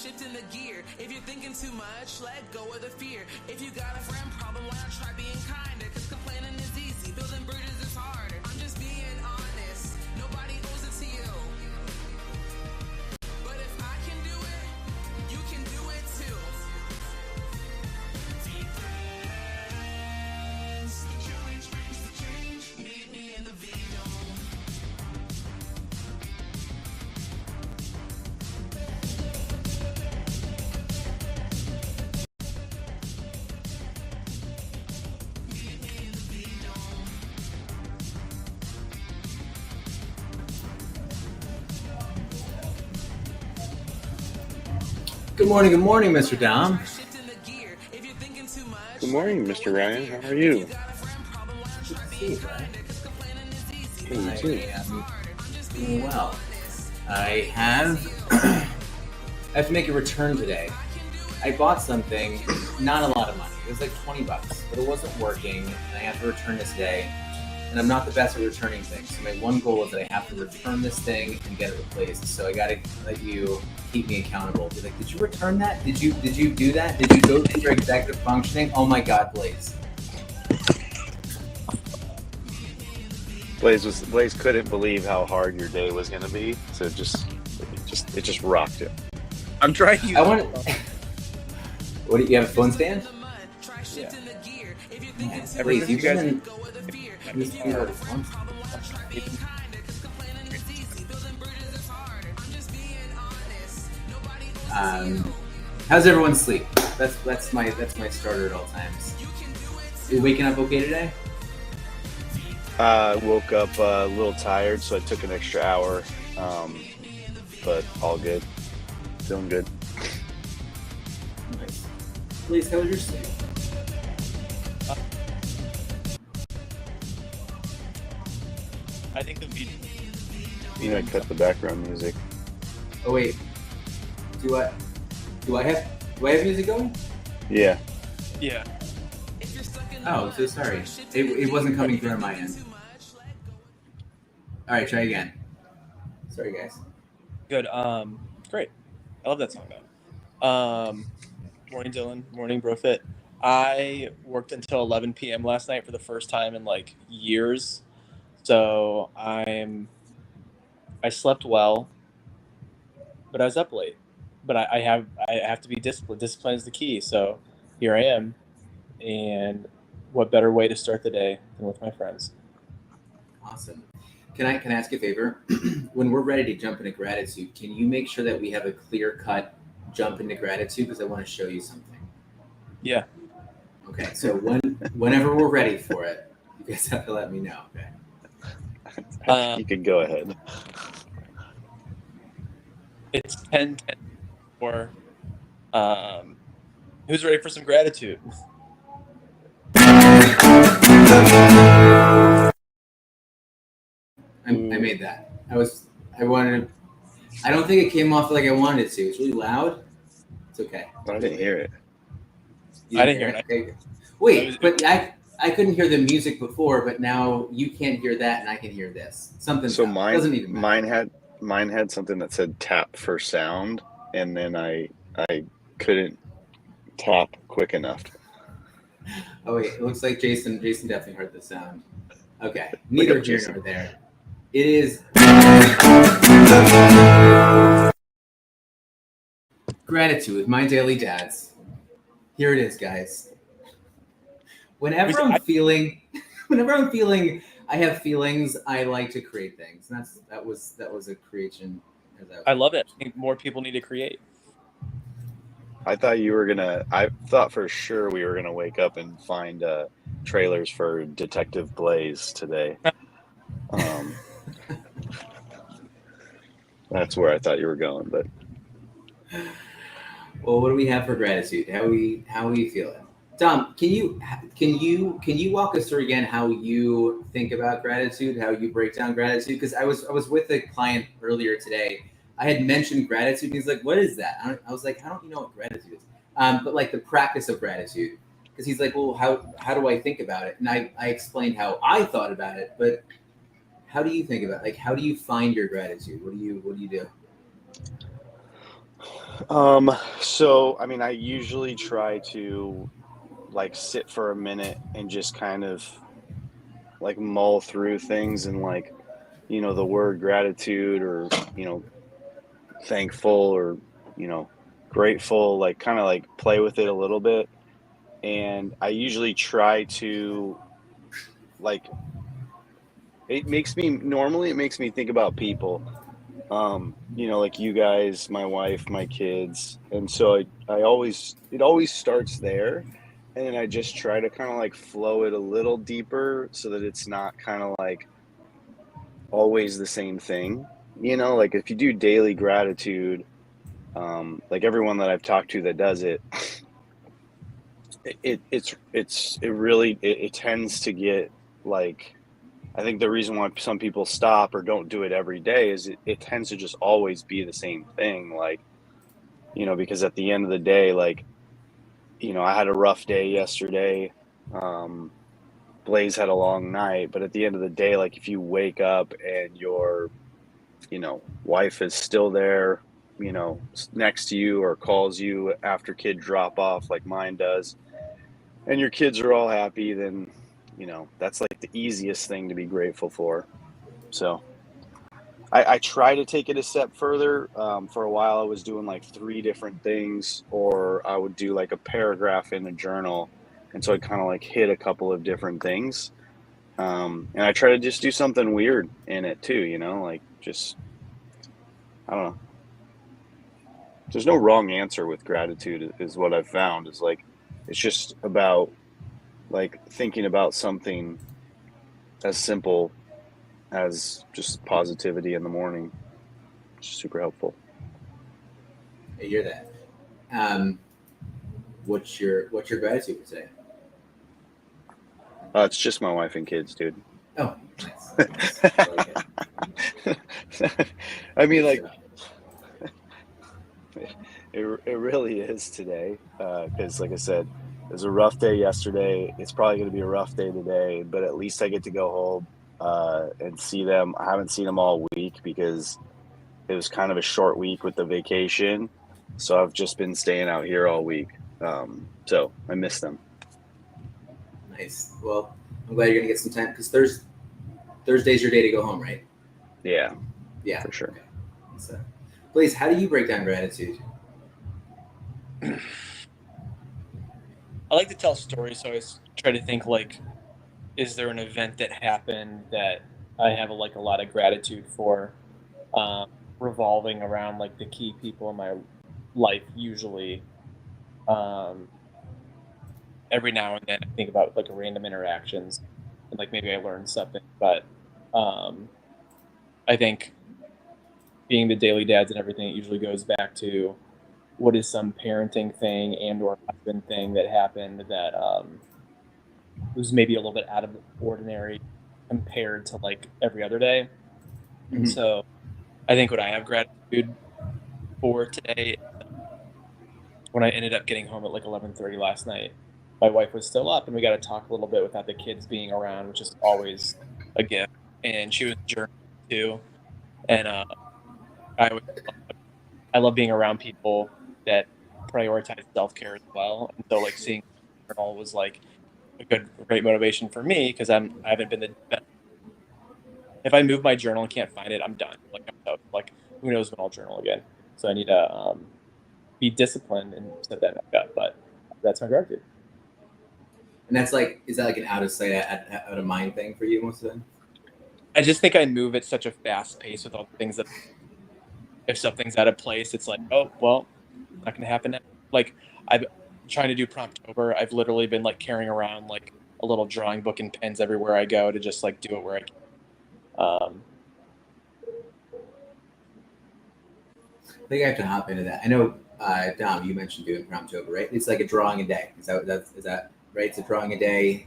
shifting the gear. If you're thinking too much, let go of the fear. If you got a friend problem, why not try being kinder? Cause complaining is easy, building bridges is harder. I'm just being honest, nobody owes it to you. But if I can do it, you can do it too. VeeDads, the challenge brings the change. Meet me in the V-Dome. Good morning, Mr. Dom. Good morning, Mr. Ryan. How are you? I am doing well. I have to make a return today. I bought something, not a lot of money. It was like $20, but it wasn't working, and I have to return this today. And I'm not the best at returning things. So my one goal is that I have to return this thing and get it replaced. So I gotta let you keep me accountable. Be like, did you return that? Did you do that? Did you go through your executive functioning? Oh my God, Blaze. Blaze couldn't believe how hard your day was gonna be, so it just rocked it. I'm trying to use What do you have a phone stand? Yeah. Yeah, Everything Blaze, you guys how's everyone's sleep? That's my starter at all times. You waking up okay today? I woke up a little tired, so I took an extra hour, but all good. Feeling good. Nice. Blaze, how was your sleep? I think the video. You know, cut the background music. Oh wait, do I have music going? Yeah. Yeah. Oh, so sorry. It wasn't coming through on my end. All right, try again. Sorry, guys. Good. Great. I love that song though. Morning, Dylan. Morning, Brofit. I worked until 11 p.m. last night for the first time in like years. So I slept well, but I was up late. But I have to be disciplined. Discipline is the key. So here I am, and what better way to start the day than with my friends? Awesome. Can I ask you a favor? When we're ready to jump into gratitude, can you make sure that we have a clear-cut jump into gratitude? Because I want to show you something. Yeah. Okay. So whenever we're ready for it, you guys have to let me know. Okay. You can go ahead. It's 10:10 for. Who's ready for some gratitude? I made that. I don't think it came off like I wanted it to. It's really loud. It's okay. I didn't hear it. I didn't hear it. Okay. Wait, but I couldn't hear the music before, but now you can't hear that, and I can hear this. Something. So doesn't even matter. mine had something that said tap for sound, and then I couldn't tap quick enough. Oh wait, it looks like Jason definitely heard the sound. Okay, neither here nor there. It is gratitude with my daily dads. Here it is, guys. Whenever I'm feeling I have feelings, I like to create things. And that was a creation. I love it. I think more people need to create. I thought for sure we were gonna wake up and find trailers for Detective Blaze today. That's where I thought you were going, but well, what do we have for gratitude? How are we feeling? Dom, can you walk us through again how you think about gratitude, how you break down gratitude? Because I was with a client earlier today. I had mentioned gratitude. And he's like, "What is that?" I was like, "How don't you know what gratitude is?" But like the practice of gratitude. Because he's like, "Well, how do I think about it?" And I explained how I thought about it, but how do you think about it? Like, how do you find your gratitude? What do you do? So I mean, I usually try to like sit for a minute and just kind of like mull through things and like, the word gratitude or, thankful or, you know, grateful, like kind of like play with it a little bit. And I usually try to like, it makes me think about people, like you guys, my wife, my kids. And so it always starts there. And then I just try to kind of like flow it a little deeper so that it's not kind of like always the same thing. Like if you do daily gratitude, like everyone that I've talked to that does it, it tends to get like, I think the reason why some people stop or don't do it every day is it tends to just always be the same thing. Like, because at the end of the day, like, I had a rough day yesterday. Blaze had a long night, but at the end of the day, like if you wake up and your, wife is still there, next to you or calls you after kid drop off like mine does, and your kids are all happy, then, that's like the easiest thing to be grateful for. So I try to take it a step further. For a while, I was doing like 3 different things, or I would do like a paragraph in a journal. And so I kind of like hit a couple of different things. And I try to just do something weird in it too, like just, I don't know. There's no wrong answer with gratitude, is what I've found, is like, it's just about like thinking about something as simple as just positivity in the morning. It's super helpful. I hear that. What's your gratitude for today? It's just my wife and kids, dude. Oh, nice. I mean, like, it really is today. Because, like I said, it was a rough day yesterday. It's probably going to be a rough day today, but at least I get to go home and see them. I haven't seen them all week because it was kind of a short week with the vacation. So I've just been staying out here all week. So I miss them. Nice. Well, I'm glad you're going to get some time, because Thursday's your day to go home, right? Yeah. Yeah. For sure. Okay. So, Blaze, how do you break down gratitude? I like to tell stories, so I always try to think like, is there an event that happened that I have a lot of gratitude for, revolving around like the key people in my life usually. Every now and then I think about like random interactions and like maybe I learned something, but I think being the daily dads and everything, it usually goes back to what is some parenting thing and or husband thing that happened that was maybe a little bit out of the ordinary compared to like every other day. Mm-hmm. And so I think what I have gratitude for today, when I ended up getting home at like 11:30 last night, my wife was still up and we got to talk a little bit without the kids being around, which is always a gift. And she was a journalist too. And I love being around people that prioritize self-care as well. And so like seeing the journal was like a great motivation for me, because I haven't been the best. If I move my journal and can't find it, I'm done. Like I'm out. Like who knows when I'll journal again. So I need to be disciplined and set that back up. But that's my gratitude. And that's like, is that like an out of sight, out of mind thing for you most of the time? I just think I move at such a fast pace with all the things that if something's out of place, it's like, oh, well, not going to happen now. Like I'm trying to do Promptober. I've literally been like carrying around like a little drawing book and pens everywhere I go to just like do it where I can. I think I have to hop into that. I know, Dom, you mentioned doing Promptober, right? It's like a drawing a day. Is that right? It's a drawing a day.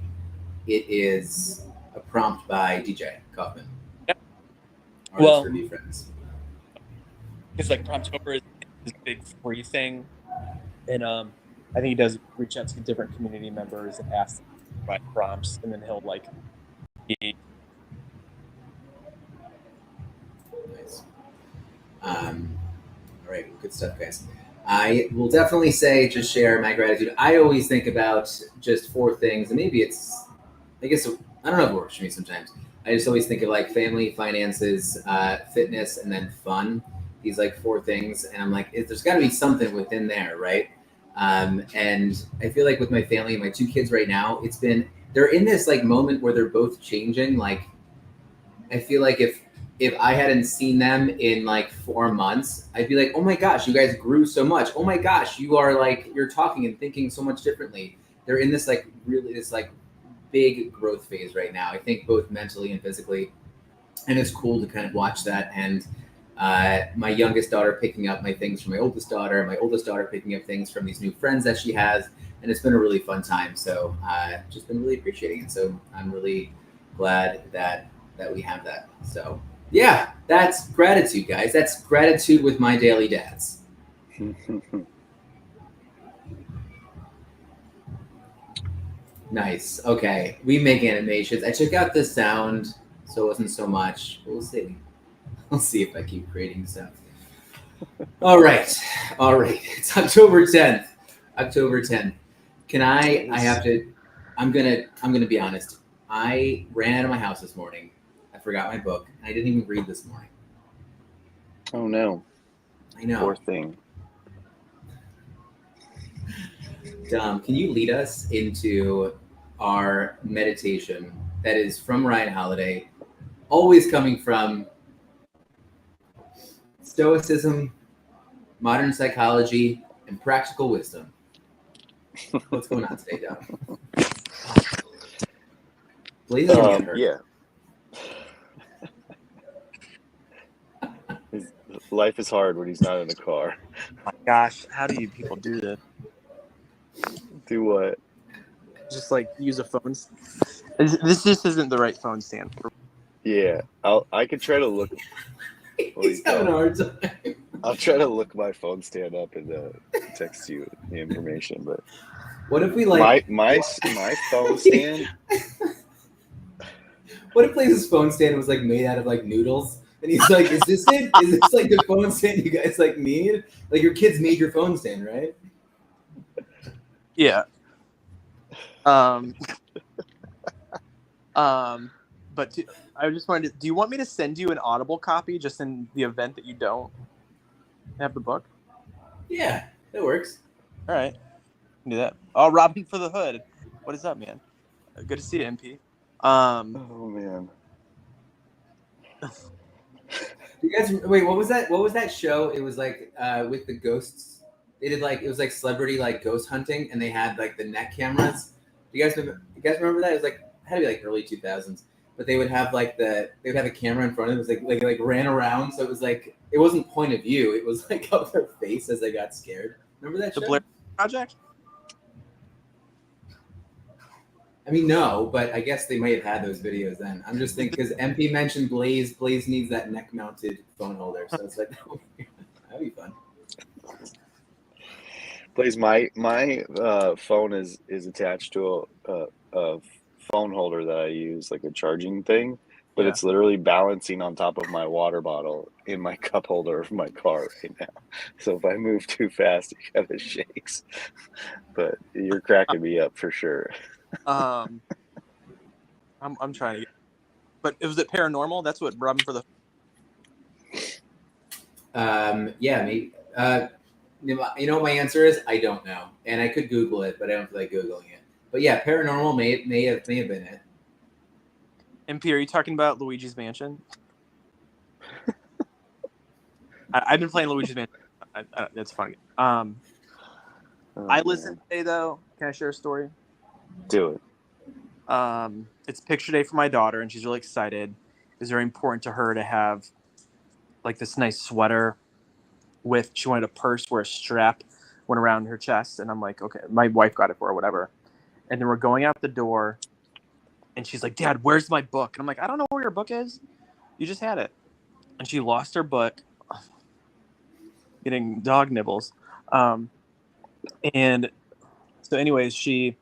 It is a prompt by DJ Kaufman. Yep. Artist Review Friends. Because like Promptober is this big free thing, and I think he does reach out to different community members and ask them to provide prompts, and then he'll like be. Nice. All right, good stuff, guys. I will definitely say, just share my gratitude. I always think about just 4 things, and maybe it's, I guess, I don't know if it works for me sometimes. I just always think of like family, finances, fitness, and then fun. These like 4 things, and I'm like, there's got to be something within there, right? And I feel like with my family and my 2 kids right now, they're in this like moment where they're both changing. Like, I feel like if I hadn't seen them in like 4 months, I'd be like, oh my gosh, you guys grew so much. Oh my gosh, you're talking and thinking so much differently. They're in this like really this like big growth phase right now. I think both mentally and physically, and it's cool to kind of watch that. And my youngest daughter picking up my things from my oldest daughter picking up things from these new friends that she has, and it's been a really fun time. So just been really appreciating it. So I'm really glad that we have that. So yeah, that's gratitude, guys. That's gratitude with my daily dads. Nice. Okay, we make animations. I took out the sound, so it wasn't so much. We'll see. We'll see if I keep creating stuff. All right. It's October 10th. October 10th. I'm gonna be honest. I ran out of my house this morning. I forgot my book, and I didn't even read this morning. Oh no. I know. Poor thing. Dom, can you lead us into our meditation that is from Ryan Holiday, always coming from Stoicism, modern psychology, and practical wisdom? What's going on today, Dom? Please get her. Yeah. Life is hard when he's not in the car. Oh my gosh, how do you people do this? Do what? Just like use a phone. This just isn't the right phone stand. Yeah, I could try to look. He's having a hard time. I'll try to look my phone stand up and text you the information. But what if we like my phone stand? What if Blaze's phone stand was like made out of like noodles? And he's like, "Is this it? Is this like the phone stand you guys like need? Like your kids made your phone stand, right?" Yeah. But I just wanted to, do you want me to send you an Audible copy just in the event that you don't have the book? Yeah, that works. All right. Do that. Oh, Robin for the Hood. What is up, man? Good to see you, MP. Oh man. You guys, wait, what was that? What was that show? It was like with the ghosts. They did like, it was like celebrity like ghost hunting, and they had like the neck cameras. Do you guys remember that? It was like, it had to be like early 2000s. But they would have like they would have a camera in front of them. It was like ran around, so it was like, it wasn't point of view. It was like up their face as they got scared. Remember that show? The Blair Project? I mean, no, but I guess they might have had those videos then. I'm just thinking because MP mentioned Blaze. Blaze needs that neck-mounted phone holder, so it's like that'd be fun. Blaze, my phone is attached to a phone holder that I use, like a charging thing, but it's literally balancing on top of my water bottle in my cup holder of my car right now. So if I move too fast, it kind of shakes. But you're cracking me up for sure. I'm trying to get, but was it paranormal? That's what Robin for the yeah, maybe. You know what my answer is? I don't know, and I could Google it, but I don't feel like Googling it. But yeah, paranormal may have been it. MP, are you talking about Luigi's Mansion? I've been playing Luigi's Mansion. That's funny. I listened today though. Can I share a story? Do it. It's picture day for my daughter, and she's really excited. It's very important to her to have like this nice sweater with. She wanted a purse where a strap went around her chest, and I'm like, okay, my wife got it for her, whatever. And then we're going out the door, and she's like, "Dad, where's my book?" And I'm like, "I don't know where your book is. You just had it." And she lost her book, getting dog nibbles. And so, anyways, she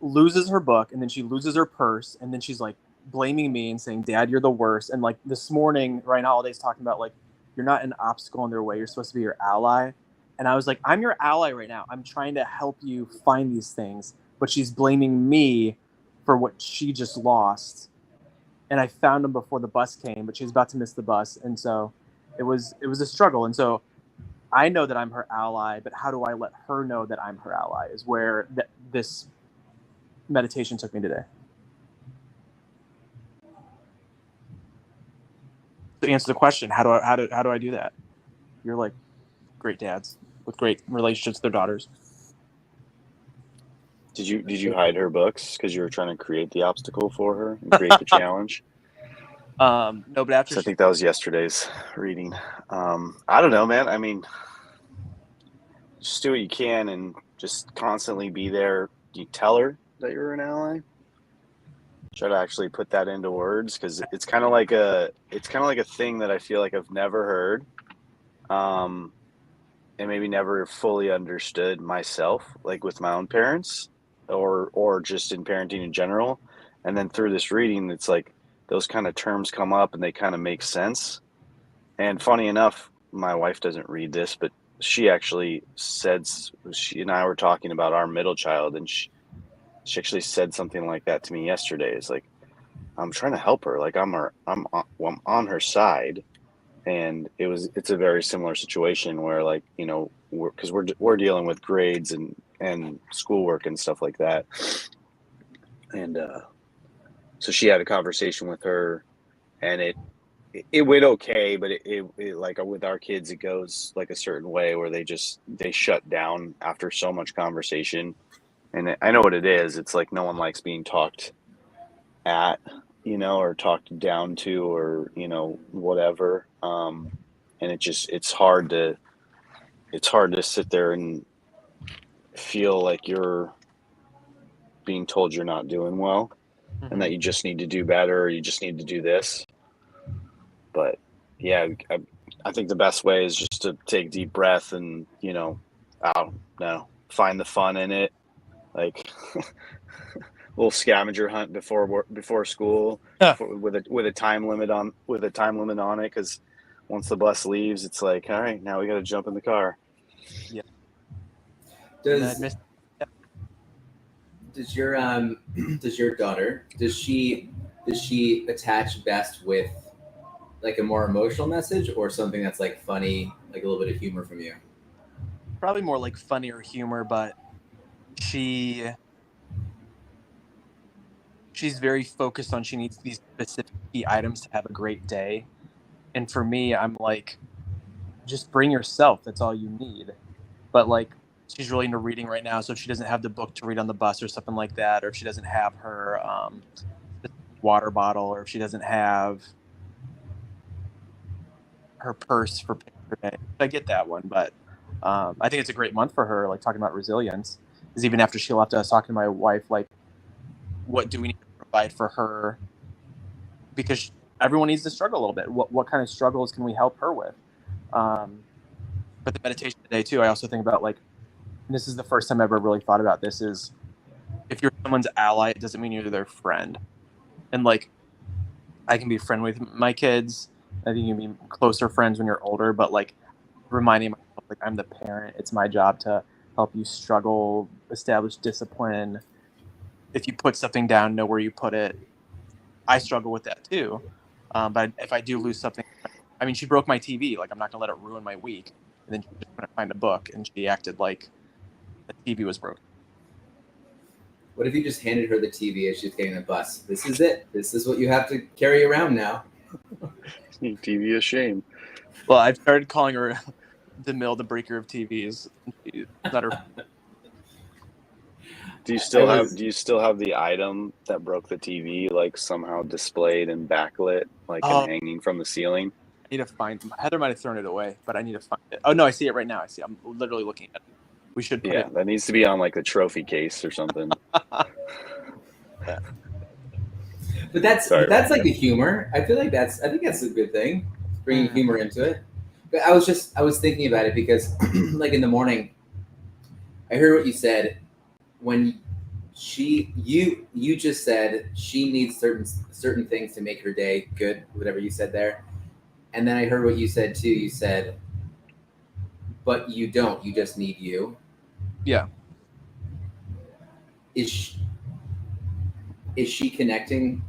loses her book, and then she loses her purse, and then she's like blaming me and saying, "Dad, you're the worst." And like this morning, Ryan Holiday's talking about like you're not an obstacle in their way. You're supposed to be your ally. And I was like, I'm your ally right now. I'm trying to help you find these things. But she's blaming me for what she just lost. And I found them before the bus came, but she was about to miss the bus. And so it was a struggle. And so I know that I'm her ally, but how do I let her know that I'm her ally is where this meditation took me today. To answer the question, how do I do that? You're like great dads with great relationships with their daughters. Did you hide her books because you were trying to create the obstacle for her and create the challenge? No, but after I think that was yesterday's reading. I don't know, man. I mean, just do what you can and just constantly be there. You tell her that you're an ally. Try to actually put that into words, because it's kind of like a thing that I feel like I've never heard, and maybe never fully understood myself, like with my own parents, or just in parenting in general. And then through this reading, it's like those kind of terms come up and they kind of make sense. And funny enough, my wife doesn't read this, but she actually said, she and I were talking about our middle child, and she actually said something like that to me yesterday. It's like, I'm trying to help her. Like I'm on her side. And it's a very similar situation where, like, you know, we're dealing with grades and schoolwork and stuff like that. And so she had a conversation with her, and it went okay, but it like with our kids, it goes like a certain way where they shut down after so much conversation. And I know what it is. It's like no one likes being talked at, you know, or talked down to, or, you know, whatever. And it's hard to sit there and feel like you're being told you're not doing well, and that you just need to do better, or you just need to do this. But yeah, I think the best way is just to take a deep breath and, you know, I don't know, find the fun in it. Like little scavenger hunt before school, with a time limit on it, because once the bus leaves, it's like, all right, now we got to jump in the car. Yeah. Does your daughter, does she attach best with like a more emotional message, or something that's like funny, like a little bit of humor from you? Probably more like funny or humor, but she's very focused on, she needs these specific key items to have a great day. And for me, I'm like, just bring yourself. That's all you need. But like, she's really into reading right now. So if she doesn't have the book to read on the bus or something like that, or if she doesn't have her water bottle, or if she doesn't have her purse for picture day, I get that one. But I think it's a great month for her, like talking about resilience, is even after she left us, talking to my wife, like, what do we need to provide for her? Because everyone needs to struggle a little bit. What kind of struggles can we help her with? But the meditation today too, I also think about, like, and this is the first time I've ever really thought about this, is if you're someone's ally, it doesn't mean you're their friend. And like, I can be friendly with my kids. I think you can be closer friends when you're older, but like reminding myself, like, I'm the parent. It's my job to help you struggle, establish discipline. If you put something down, know where you put it. I struggle with that too. But if I do lose something, I mean, she broke my TV. Like, I'm not gonna let it ruin my week. And then she just couldn't find a book, and she acted like the TV was broken. What if you just handed her the TV as she's getting the bus? This is it. This is what you have to carry around now. TV is shame. Well, I've started calling her the breaker of TVs. She's not her. Do you still have the item that broke the TV, like somehow displayed and backlit, like and hanging from the ceiling? I need to find. Heather might have thrown it away, but I need to find it. Oh no, I see it right now. I'm literally looking at it. We should put it. That needs to be on like the trophy case or something. But that's like the humor. I think that's a good thing, bringing humor into it. But I was thinking about it because, like, in the morning, I heard what you said when you just said she needs certain things to make her day good. Whatever you said there, And then I heard what you said too. You said, but you don't. You just need you. Yeah. Is she connecting?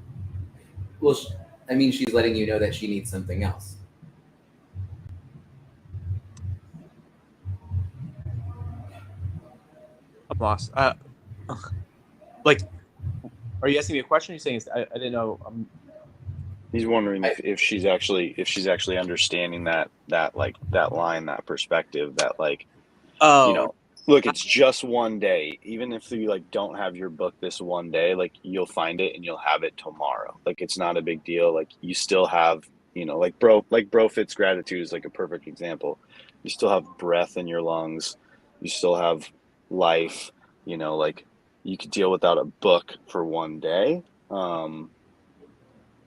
Well, I mean, she's letting you know that she needs something else. I'm lost. Like, are you asking me a question? Or are you saying I didn't know? He's wondering if she's actually understanding that line, that perspective, that like, you know, look, it's just one day. Even if you like don't have your book this one day, like you'll find it and you'll have it tomorrow. Like it's not a big deal. Like you still have, you know, like bro fits gratitude is like a perfect example. You still have breath in your lungs. You still have life. You know, like you could deal without a book for one day.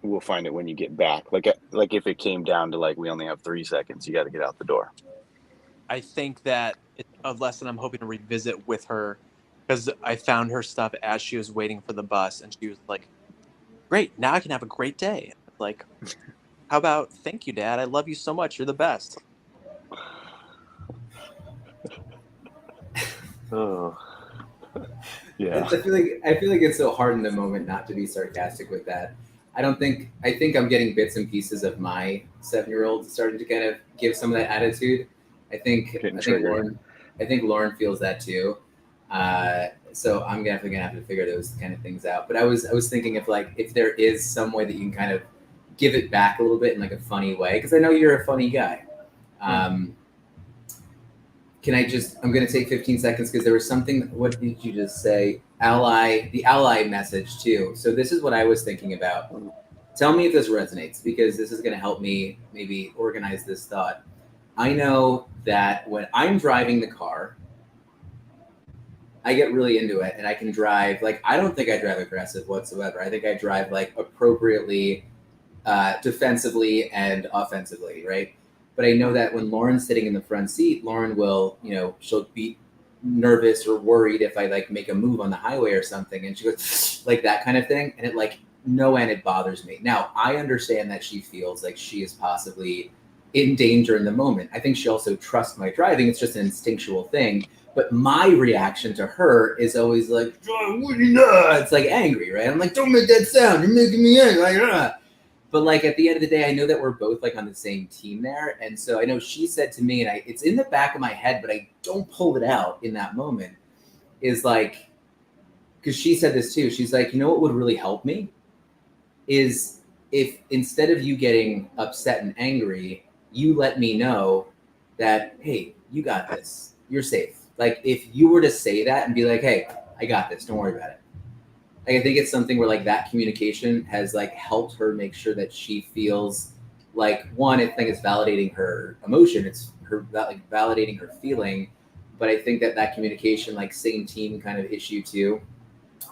We'll find it when you get back. Like if it came down to like we only have 3 seconds, you got to get out the door. I think that it's a lesson I'm hoping to revisit with her, because I found her stuff as she was waiting for the bus, and she was like, "Great, now I can have a great day." Like, how about "Thank you, Dad. I love you so much. You're the best." Oh, yeah. I feel like it's so hard in the moment not to be sarcastic with that. I think I'm getting bits and pieces of my 7-year-old starting to kind of give some of that attitude. I think Lauren feels that too. So I'm definitely gonna have to figure those kind of things out. But I was thinking if there is some way that you can kind of give it back a little bit in like a funny way, because I know you're a funny guy. I'm going to take 15 seconds because there was something. What did you just say? The ally message too. So this is what I was thinking about. Tell me if this resonates, because this is going to help me maybe organize this thought. I know that when I'm driving the car, I get really into it, and I can drive. Like, I don't think I drive aggressive whatsoever. I think I drive like appropriately, defensively and offensively, right? But I know that when Lauren's sitting in the front seat, Lauren will, you know, she'll be nervous or worried if I like make a move on the highway or something. And she goes like that kind of thing. And it like, no end, it bothers me. Now, I understand that she feels like she is possibly in danger in the moment. I think she also trusts my driving. It's just an instinctual thing. But my reaction to her is always like, it's like angry, right? I'm like, don't make that sound. You're making me angry. Like, but like at the end of the day, I know that we're both like on the same team there. And so I know she said to me, and it's in the back of my head, but I don't pull it out in that moment, is like, because she said this too. She's like, you know what would really help me is if instead of you getting upset and angry, you let me know that, hey, you got this. You're safe. Like if you were to say that and be like, hey, I got this. Don't worry about it. Like, I think it's something where like that communication has like helped her make sure that she feels like, one, I think it's validating her emotion. It's her like validating her feeling. But I think that communication, like same team kind of issue too.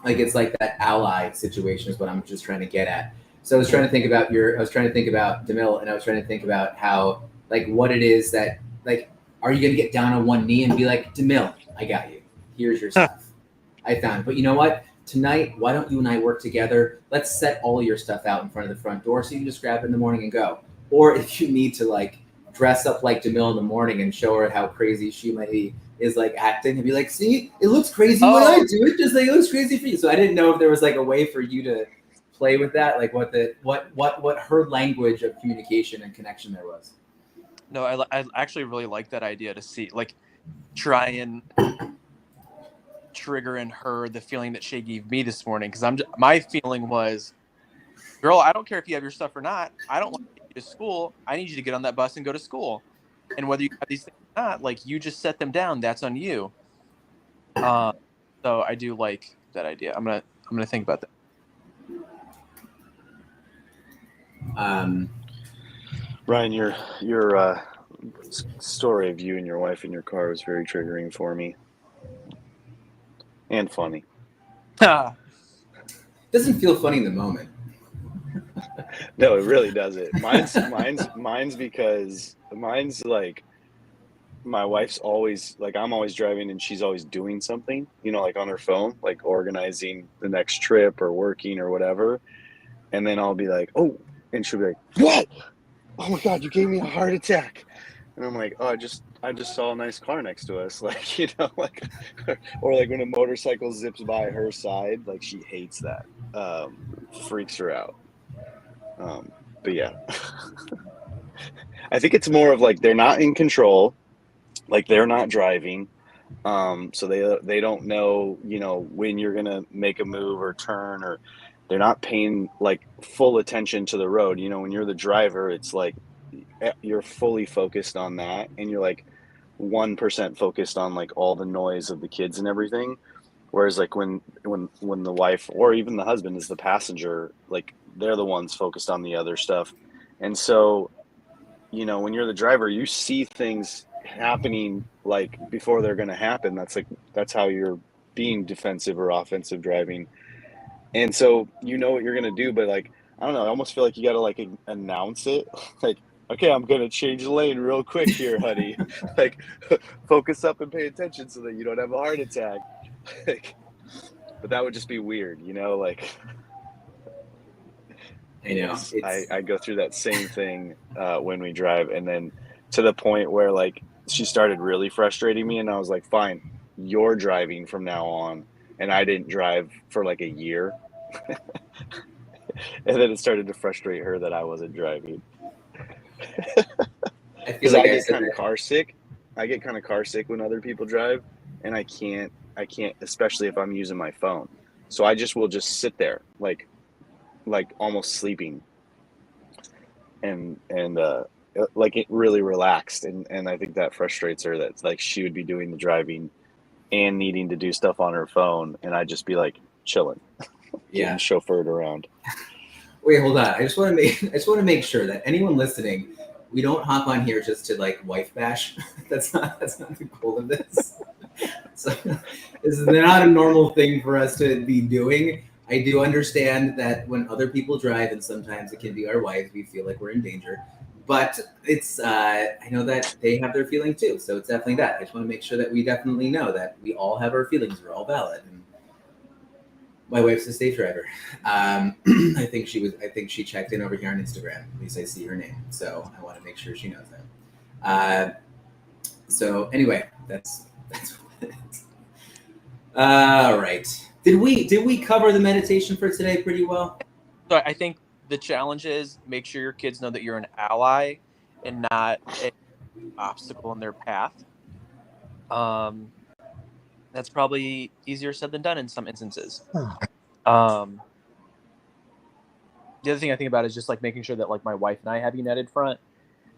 Like it's like that ally situation is what I'm just trying to get at. So I was trying to think about DeMille, and I was trying to think about how like what it is that like, are you gonna get down on one knee and be like, DeMille, I got you. Here's your stuff. I found it. But you know what? Tonight, why don't you and I work together? Let's set all your stuff out in front of the front door so you can just grab it in the morning and go. Or if you need to like dress up like DeMille in the morning and show her how crazy she might be is like acting and be like, see, it looks crazy when I do it, just like it looks crazy for you. So I didn't know if there was like a way for you to play with that, like what her language of communication and connection there was. No, I actually really like that idea, to see like try and trigger in her the feeling that she gave me this morning, because my feeling was, girl, I don't care if you have your stuff or not. I don't want to take you to school. I need you to get on that bus and go to school. And whether you have these things or not, like you just set them down. That's on you. So I do like that idea. I'm gonna think about that. Ryan, your story of you and your wife in your car was very triggering for me. And funny. Doesn't feel funny in the moment. No, it really doesn't. Mine's because mine's like my wife's always like, I'm always driving and she's always doing something, you know, like on her phone, like organizing the next trip or working or whatever. And then I'll be like, oh, and she'll be like, what? oh my God, you gave me a heart attack. And I'm like, oh, I just saw a nice car next to us. Like, you know, like, or like when a motorcycle zips by her side, like she hates that. Freaks her out. But yeah, I think it's more of like, they're not in control. Like they're not driving. So they don't know, you know, when you're going to make a move or turn, or they're not paying like full attention to the road. You know, when you're the driver, it's like you're fully focused on that, and you're like 1% focused on like all the noise of the kids and everything. Whereas like when the wife or even the husband is the passenger, like they're the ones focused on the other stuff. And so, you know, when you're the driver, you see things happening like before they're going to happen. That's how you're being defensive or offensive driving. And so you know what you're going to do, but like, I don't know, I almost feel like you got to like announce it. Like, okay, I'm going to change lane real quick here, honey. Like, focus up and pay attention so that you don't have a heart attack. Like, but that would just be weird, you know, like, I know. I go through that same thing when we drive, and then to the point where like she started really frustrating me, and I was like, fine, you're driving from now on. And I didn't drive for like a year. And then it started to frustrate her that I wasn't driving. I feel Because like I get kind of car sick. I get kind of car sick when other people drive, and I can't, especially if I'm using my phone. So I will just sit there like almost sleeping, and like it really relaxed, and I think that frustrates her, that like she would be doing the driving and needing to do stuff on her phone, and I'd just be like chilling, getting chauffeured around. Wait, hold on. I just want to make sure that anyone listening, we don't hop on here just to like wife bash. That's not the goal of this. So this is not a normal thing for us to be doing. I do understand that when other people drive, and sometimes it can be our wives, we feel like we're in danger. But it's, I know that they have their feelings too. So it's definitely that. I just want to make sure that we definitely know that we all have our feelings. We're all valid. And my wife's a safe driver. I think she checked in over here on Instagram. At least I see her name. So I want to make sure she knows that. So anyway, that's what it is. All right. Did we cover the meditation for today pretty well? So I think the challenge is make sure your kids know that you're an ally and not an obstacle in their path. That's probably easier said than done in some instances. The other thing I think about is just like making sure that like my wife and I have a united front,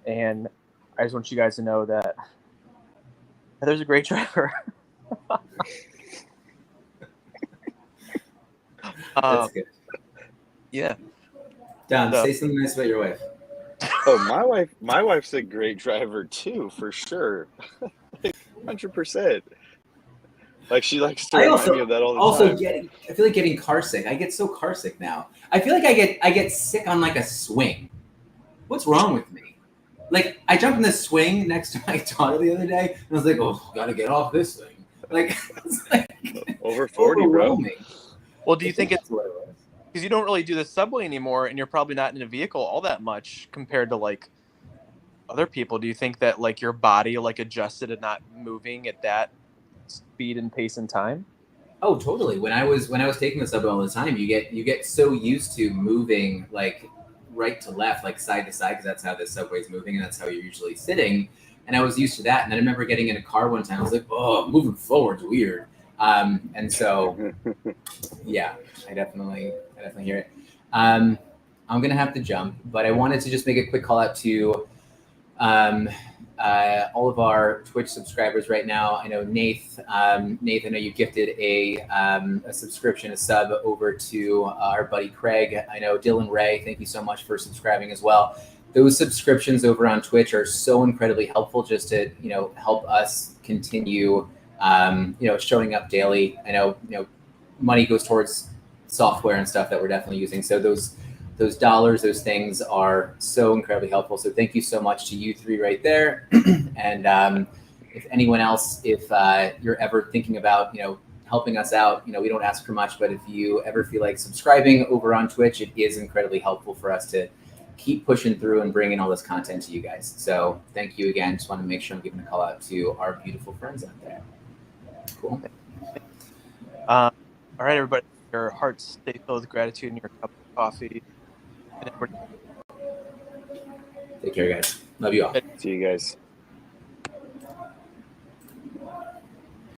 and I just want you guys to know that Heather's a great driver. That's good. Yeah. Don, say something nice about your wife. Oh, my wife's a great driver too, for sure. 100%. Like she likes to remind me of that all the time. I feel like getting car sick. I get so car sick now. I feel like I get sick on like a swing. What's wrong with me? Like I jumped in the swing next to my daughter the other day, and I was like, "Oh, gotta get off this thing." Like, it's like over 40, bro. Well, do you think it's because you don't really do the subway anymore, and you're probably not in a vehicle all that much compared to like other people? Do you think that like your body like adjusted to not moving at that speed and pace and time? Oh, totally. When I was taking the subway all the time, you get so used to moving like right to left, like side to side, because that's how the subway's moving, and that's how you're usually sitting. And I was used to that. And I remember getting in a car one time. I was like, "Oh, moving forward's weird." And so, yeah, I definitely hear it. I'm gonna have to jump, but I wanted to just make a quick call out to all of our Twitch subscribers right now. I know Nath, I know you gifted a subscription, a sub over to our buddy Craig. I know Dylan Ray, thank you so much for subscribing as well. Those subscriptions over on Twitch are so incredibly helpful just to, help us continue, showing up daily. I know, money goes towards software and stuff that we're definitely using. So those dollars, those things are so incredibly helpful. So thank you so much to you three right there. And if anyone else, if you're ever thinking about, helping us out, we don't ask for much, but if you ever feel like subscribing over on Twitch, it is incredibly helpful for us to keep pushing through and bringing all this content to you guys. So thank you again. Just want to make sure I'm giving a call out to our beautiful friends out there. Cool. All right, everybody. Your hearts stay filled with gratitude and your cup of coffee. And Take care, guys. Love you all. See you guys.